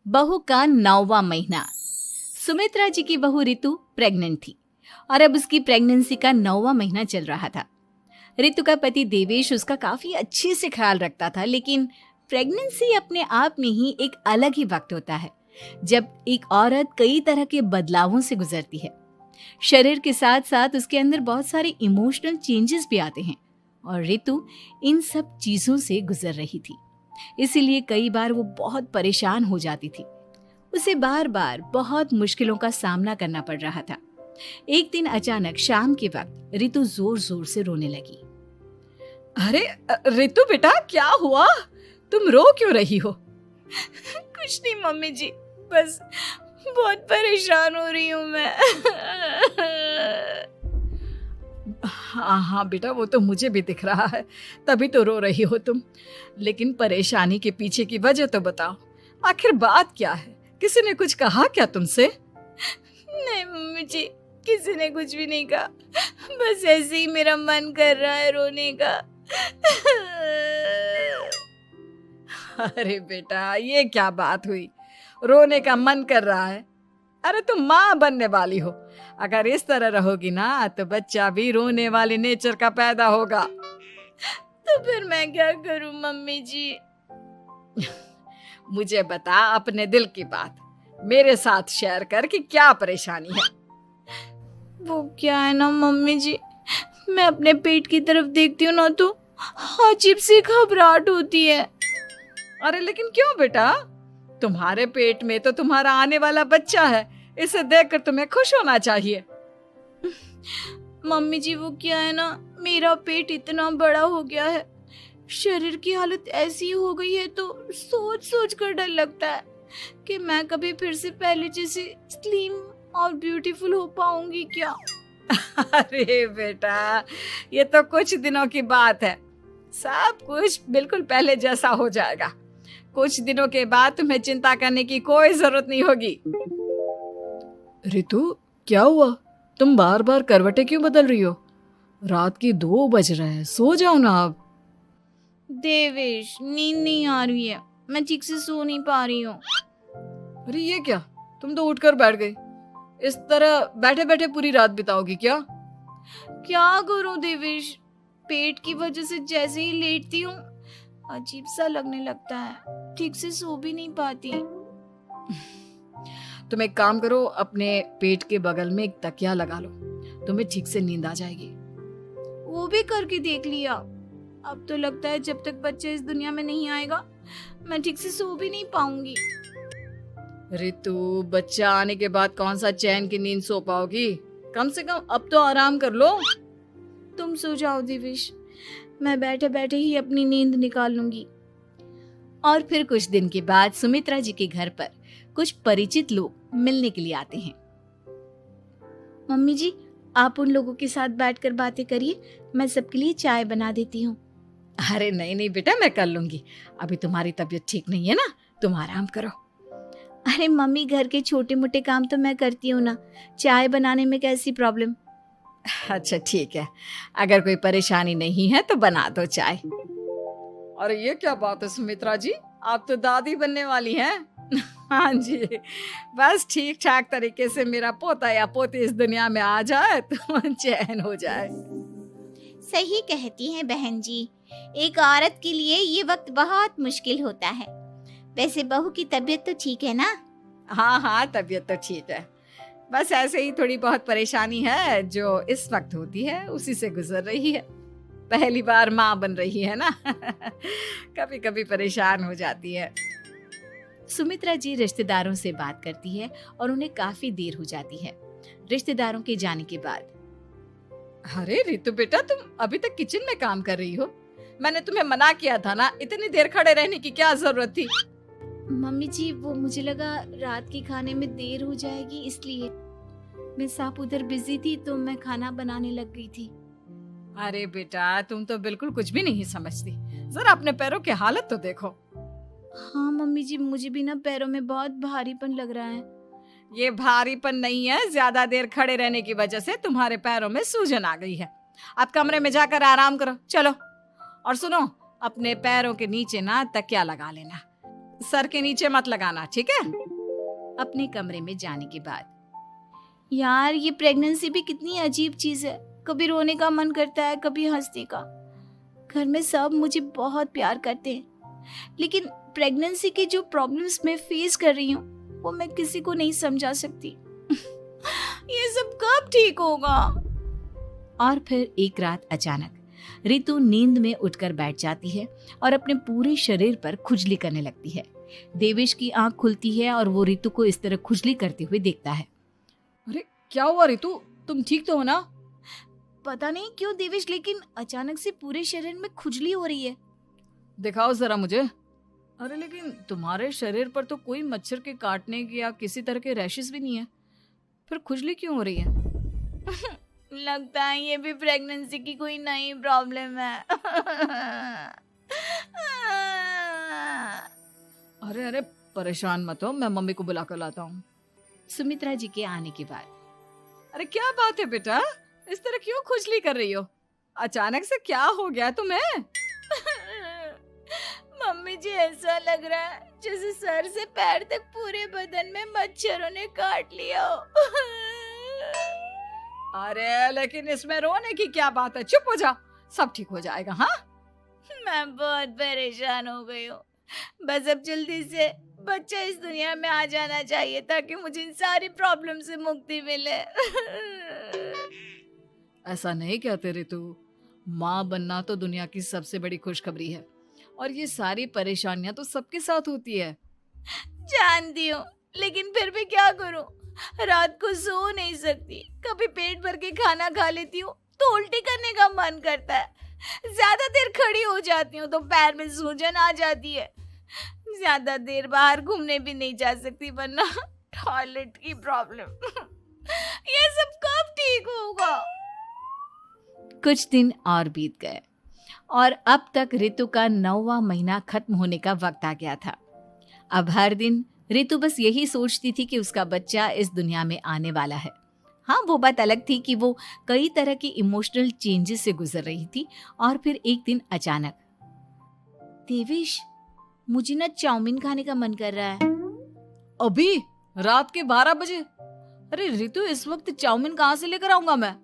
बहू का 9वां महीना। सुमित्रा जी की बहू रितु प्रेग्नेंट थी और अब उसकी प्रेगनेंसी का 9वां महीना चल रहा था। रितु का पति देवेश उसका काफी अच्छे से ख्याल रखता था, लेकिन प्रेगनेंसी अपने आप में ही एक अलग ही वक्त होता है जब एक औरत कई तरह के बदलावों से गुजरती है। शरीर के साथ साथ उसके अंदर बहुत सारे इमोशनल चेंजेस भी आते हैं और रितु इन सब चीजों से गुजर रही थी। इसीलिए कई बार वो बहुत परेशान हो जाती थी। उसे बार बार बहुत मुश्किलों का सामना करना पड़ रहा था। एक दिन अचानक शाम के वक्त रितु जोर जोर से रोने लगी। अरे रितु बेटा, क्या हुआ? तुम रो क्यों रही हो? कुछ नहीं मम्मी जी, बस बहुत परेशान हो रही हूँ मैं। हाँ बेटा, वो तो मुझे भी दिख रहा है, तभी तो रो रही हो तुम। लेकिन परेशानी के पीछे की वजह तो बताओ, आखिर बात क्या है? किसी ने कुछ कहा क्या तुमसे? नहीं मम्मी जी, किसी ने कुछ भी नहीं कहा, बस ऐसे ही मेरा मन कर रहा है रोने का। अरे बेटा, ये क्या बात हुई? रोने का मन कर रहा है? अरे तुम माँ बनने वाली हो, अगर इस तरह रहोगी ना तो बच्चा भी रोने वाले नेचर का पैदा होगा। तो फिर मैं क्या करूं मम्मी जी? मुझे बता अपने दिल की बात, मेरे साथ शेयर कर कि क्या परेशानी है। वो क्या है ना मम्मी जी, मैं अपने पेट की तरफ देखती हूँ ना तो अजीब सी घबराहट होती है। अरे लेकिन क्यों बेटा? तुम्हारे पेट में तो तुम्हारा आने वाला बच्चा है, इसे देखकर तुम्हें खुश होना चाहिए। मम्मी जी वो क्या है ना, मेरा पेट इतना बड़ा हो गया है, शरीर की हालत ऐसी हो गई है तो सोच सोच कर डर लगता है कि मैं कभी फिर से पहले जैसी स्लिम और ब्यूटीफुल हो पाऊंगी क्या। अरे बेटा, ये तो कुछ दिनों की बात है, सब कुछ बिल्कुल पहले जैसा हो जाएगा। कुछ दिनों के बाद तुम्हें चिंता करने की कोई जरूरत नहीं होगी। रितु, क्या हुआ? तुम बार बार करवटें क्यों बदल रही हो? रात के 2 बज रहे हैं, सो जाओ ना अब। देवेश, नींद नहीं आ रही है, मैं ठीक से सो नहीं पा रही हूँ। अरे ये क्या, तुम तो उठकर बैठ गई। इस तरह बैठे बैठे पूरी रात बिताओगी क्या? क्या करूं देवेश, पेट की वजह से जैसे ही लेटती हूँ अजीब सा लगने लगता है, ठीक से सो भी नहीं पाती। तुम एक काम करो, अपने पेट के बगल में एक तकिया लगा लो, तुम्हें ठीक से नींद आ जाएगी। वो भी करके देख लिया, अब तो लगता है जब तक बच्चा इस दुनिया में नहीं आएगा मैं ठीक से सो भी नहीं पाऊंगी। रितु, बच्चा आने के बाद कौन सा चैन की नींद सो पाओगी? कम से कम अब तो आराम कर लो। तुम सो जाओ देवेश, मैं बैठे बैठे ही अपनी नींद निकाल लूंगी। और फिर कुछ दिन के बाद सुमित्रा जी के घर पर कुछ परिचित लोग मिलने के लिए आते हैं। मम्मी जी, आप उन लोगों के साथ बैठकर बातें करिए, मैं सबके लिए चाय बना देती हूँ। अरे नहीं नहीं बेटा, मैं कर लूंगी, अभी तुम्हारी तबीयत ठीक नहीं है ना, तुम आराम करो। अरे मम्मी, घर के छोटे मोटे काम तो मैं करती हूँ ना, चाय बनाने में कैसी प्रॉब्लम? अच्छा ठीक है, अगर कोई परेशानी नहीं है तो बना दो चाय। अरे ये क्या बात है सुमित्रा जी, आप तो दादी बनने वाली हैं। हाँ जी, बस ठीक ठाक तरीके से मेरा पोता या पोती इस दुनिया में आ जाए तो चैन हो जाए। सही कहती हैं बहन जी, एक औरत के लिए ये वक्त बहुत मुश्किल होता है। वैसे बहू की तबीयत तो ठीक है ना? हाँ हाँ, तबीयत तो ठीक है, बस ऐसे ही थोड़ी बहुत परेशानी है जो इस वक्त होती है, उसी से गुजर रही है। पहली बार माँ बन रही है ना, कभी कभी परेशान हो जाती है। सुमित्रा जी रिश्तेदारों से बात करती है और उन्हें काफी देर हो जाती है। रिश्तेदारों के जाने के बाद, अरे रितु बेटा, तुम अभी तक किचन में काम कर रही हो? मैंने तुम्हें मना किया था ना, इतनी देर खड़े रहने की क्या जरूरत थी? मम्मी जी, वो मुझे लगा रात के खाने में देर हो जाएगी, इसलिए मैं साफ उधर बिजी थी तो मैं खाना बनाने लग गई थी। अरे बेटा, तुम तो बिल्कुल कुछ भी नहीं समझती, जरा अपने पैरों की हालत तो देखो। हाँ मम्मी जी, मुझे भी ना पैरों में बहुत भारीपन लग रहा है। ये भारीपन नहीं है, ज्यादा देर खड़े रहने की वजह से तुम्हारे पैरों में सूजन आ गई है। अब कमरे में जाकर आराम करो, चलो। और सुनो, अपने पैरों के नीचे ना तकिया लगा लेना, सर के नीचे मत लगाना, ठीक है? अपने कमरे में जाने के बाद यार ये प्रेगनेंसी भी कितनी अजीब चीज है, कभी रोने का मन करता है, कभी हंसने का। घर में सब मुझे बहुत प्यार करते हैं, लेकिन प्रेगनेंसी की जो प्रॉब्लम्स मैं फेस कर रही हूँ वो मैं किसी को नहीं समझा सकती। ये सब कब ठीक होगा? और फिर एक रात अचानक रितु नींद में उठकर बैठ जाती है और अपने पूरे शरीर पर खुजली करने लगती है। देवेश की आंख खुलती है और वो रितु को इस तरह खुजली करते हुए देखता है। अरे क्या हुआ रितु, तुम ठीक तो हो ना? पता नहीं क्यों देवेश, लेकिन अचानक से पूरे शरीर में खुजली हो रही है। दिखाओ जरा मुझे। अरे लेकिन तुम्हारे शरीर पर तो कोई मच्छर के काटने की या किसी तरह के रैशेस भी नहीं है, फिर खुजली क्यों हो रही है? लगता है ये भी प्रेगनेंसी की कोई नई प्रॉब्लम है। अरे अरे परेशान मत हो, मैं मम्मी को बुला कर लाता हूँ। सुमित्रा जी के आने के बाद अरे क्या बात है बेटा, इस तरह क्यों खुजली कर रही हो? अचानक से क्या हो गया तुम्हें? मम्मी जी ऐसा लग रहा है जैसे सर से पैर तक पूरे बदन में मच्छरों ने काट लिया हो। अरे लेकिन इसमें रोने की क्या बात है, चुप हो जा, सब ठीक हो जाएगा। हाँ मैं बहुत परेशान हो गई हूँ, बस अब जल्दी से बच्चा इस दुनिया में आ जाना चाहिए ताकि मुझे इन सारी प्रॉब्लम से मुक्ति मिले। ऐसा नहीं कहते रितु, माँ बनना तो दुनिया की सबसे बड़ी खुशखबरी है और ये सारी परेशानियां तो सबके साथ होती है। जानती हूँ, लेकिन फिर भी क्या करूँ, रात को सो नहीं सकती। कभी पेट भर के खाना खा लेती हूँ तो उल्टी करने का मन करता है। ज्यादा देर खड़ी हो जाती हूँ तो पैर में सूजन आ जाती है। ज्यादा देर बाहर घूमने भी नहीं जा सकती वरना टॉयलेट की प्रॉब्लम। ये सब कब ठीक होगा? कुछ दिन और बीत गए और अब तक रितु का 9वां महीना खत्म होने का वक्त आ गया था। अब हर दिन रितु बस यही सोचती थी कि उसका बच्चा इस दुनिया में आने वाला है। हाँ, वो बात अलग थी कि वो कई तरह की इमोशनल चेंजेस से गुजर रही थी और फिर एक दिन अचानक, देवेश, मुझे ना चाउमीन खाने का मन कर रहा है। अभी रात के 12 बजे? अरे रितु, इस वक्त चाउमीन कहाँ से लेकर आऊंगा मैं?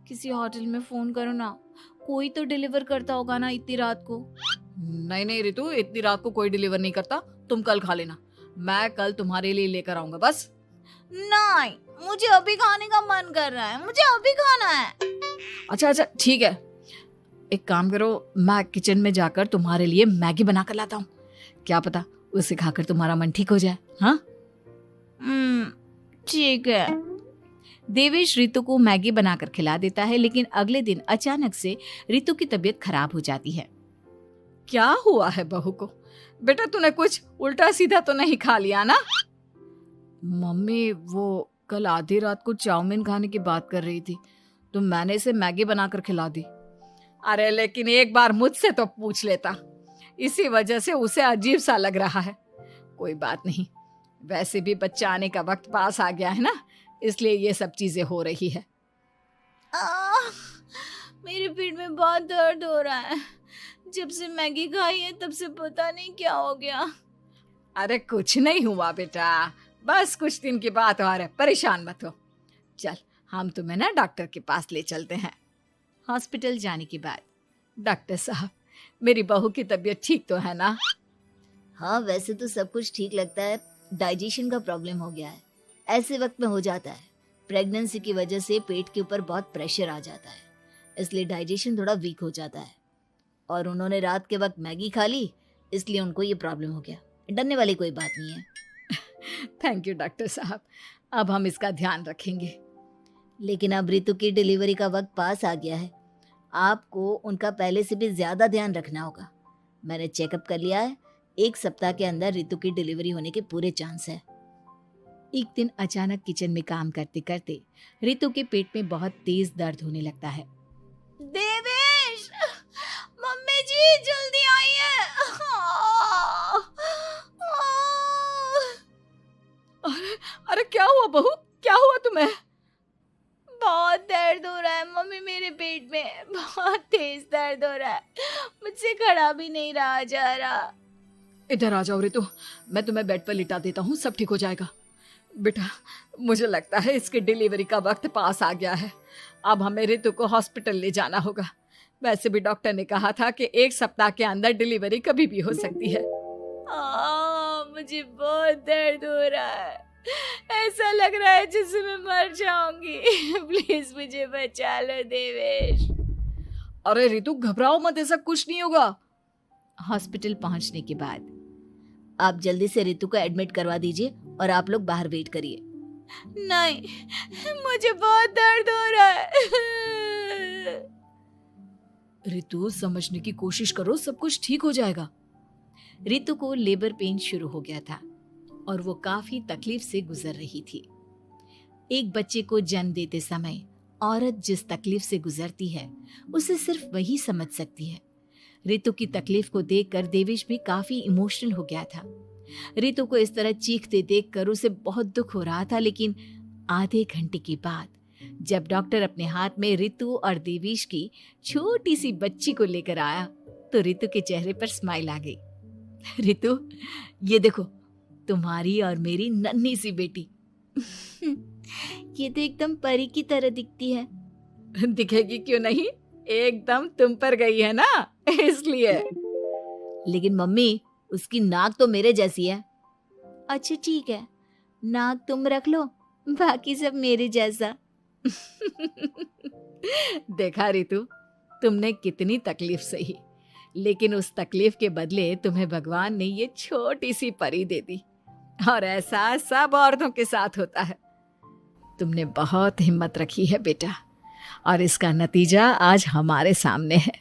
किसी होटल में फोन करो ना, कोई तो डिलीवर करता होगा ना इतनी रात को। नहीं नहीं रितु, इतनी रात को कोई डिलीवर नहीं करता, तुम कल खा लेना, मैं कल तुम्हारे लिए लेकर आऊंगा बस। नहीं, मुझे अभी खाने का मन कर रहा है, मुझे अभी खाना है। अच्छा अच्छा ठीक है, एक काम करो, मैं किचन में जाकर तुम्हारे लिए मैगी बना कर लाता हूँ, क्या पता उसे खाकर तुम्हारा मन ठीक हो जाए। हाँ ठीक है। देवेश रितु को मैगी बनाकर खिला देता है, लेकिन अगले दिन अचानक से रितु की तबीयत खराब हो जाती है। क्या हुआ है बहू को? बेटा तूने कुछ उल्टा सीधा तो नहीं खा लिया ना? मम्मी वो कल आधी रात को चाउमीन खाने की बात कर रही थी तो मैंने इसे मैगी बनाकर खिला दी। अरे लेकिन एक बार मुझसे तो पूछ लेता, इसी वजह से उसे अजीब सा लग रहा है। कोई बात नहीं, वैसे भी बच्चा आने का वक्त पास आ गया है ना, इसलिए ये सब चीजें हो रही है। मेरे पेट में बहुत दर्द हो रहा है, जब से मैगी खाई है तब से पता नहीं क्या हो गया। अरे कुछ नहीं हुआ बेटा, बस कुछ दिन की बात और है, परेशान मत हो। चल हम तुम्हें ना डॉक्टर के पास ले चलते हैं। हॉस्पिटल जाने के बाद, डॉक्टर साहब, मेरी बहू की तबीयत ठीक तो है ना? हाँ, वैसे तो सब कुछ ठीक लगता है, डाइजेशन का प्रॉब्लम हो गया है, ऐसे वक्त में हो जाता है। प्रेगनेंसी की वजह से पेट के ऊपर बहुत प्रेशर आ जाता है, इसलिए डाइजेशन थोड़ा वीक हो जाता है। और उन्होंने रात के वक्त मैगी खा ली, इसलिए उनको ये प्रॉब्लम हो गया। डरने वाली कोई बात नहीं है। थैंक यू डॉक्टर साहब, अब हम इसका ध्यान रखेंगे। लेकिन अब रितु की डिलीवरी का वक्त पास आ गया है, आपको उनका पहले से भी ज्यादा ध्यान रखना होगा। मैंने चेकअप कर लिया है, 1 सप्ताह के अंदर रितु की डिलीवरी होने के पूरे चांस है। एक दिन अचानक किचन में काम करते करते रितु के पेट में बहुत तेज दर्द होने लगता है। देवेश, मम्मी जी जल्दी आइए। अरे क्या हुआ बहू, क्या हुआ तुम्हें? बहुत दर्द हो रहा है मम्मी, मेरे पेट में बहुत तेज दर्द हो रहा है, मुझसे खड़ा भी नहीं रहा जा रहा। इधर आ जाओ रितु, मैं तुम्हें बेड पर लिटा देता हूँ, सब ठीक हो जाएगा। बेटा, मुझे लगता है इसकी डिलीवरी का वक्त पास आ गया है। अब हमें रितु को हॉस्पिटल ले जाना होगा। वैसे भी डॉक्टर ने कहा था कि 1 सप्ताह के अंदर डिलीवरी कभी भी हो सकती है। मुझे बहुत दर्द हो रहा है, ऐसा लग रहा है जैसे मैं मर जाऊंगी। प्लीज मुझे बचा लो देवेश। अरे रितु, घबराओ मत, ऐसा कुछ नहीं होगा। हॉस्पिटल पहुंचने के बाद आप जल्दी से रितु को एडमिट करवा दीजिए और आप लोग बाहर वेट करिए। नहीं, मुझे बहुत दर्द हो रहा है। रितु, समझने की कोशिश करो, सब कुछ ठीक हो जाएगा। रितु को लेबर पेन शुरू हो गया था और वो काफी तकलीफ से गुजर रही थी। एक बच्चे को जन्म देते समय औरत जिस तकलीफ से गुजरती है उसे सिर्फ वही समझ सकती है। रितु की तकलीफ को देखकर देवेश भी काफी इमोशनल हो गया था। रितु को इस तरह चीखते देखकर उसे बहुत दुख हो रहा था, लेकिन आधे घंटे के बाद जब डॉक्टर अपने हाथ में रितु और देवेश की छोटी सी बच्ची को लेकर आया तो रितु के चेहरे पर स्माइल आ गई। रितु, ये देखो, तुम्हारी और मेरी नन्ही सी बेटी। ये तो एकदम परी की तरह दिखती है। दिखेगी क्यों नहीं, एकदम तुम पर गई है ना, इसलिए। लेकिन मम्मी, उसकी नाक तो मेरे जैसी है। अच्छा ठीक है, नाक तुम रख लो, बाकी सब मेरे जैसा। देखा रितु, तुमने कितनी तकलीफ सही, लेकिन उस तकलीफ के बदले तुम्हें भगवान ने ये छोटी सी परी दे दी। और ऐसा सब औरतों के साथ होता है। तुमने बहुत हिम्मत रखी है बेटा, और इसका नतीजा आज हमारे सामने है।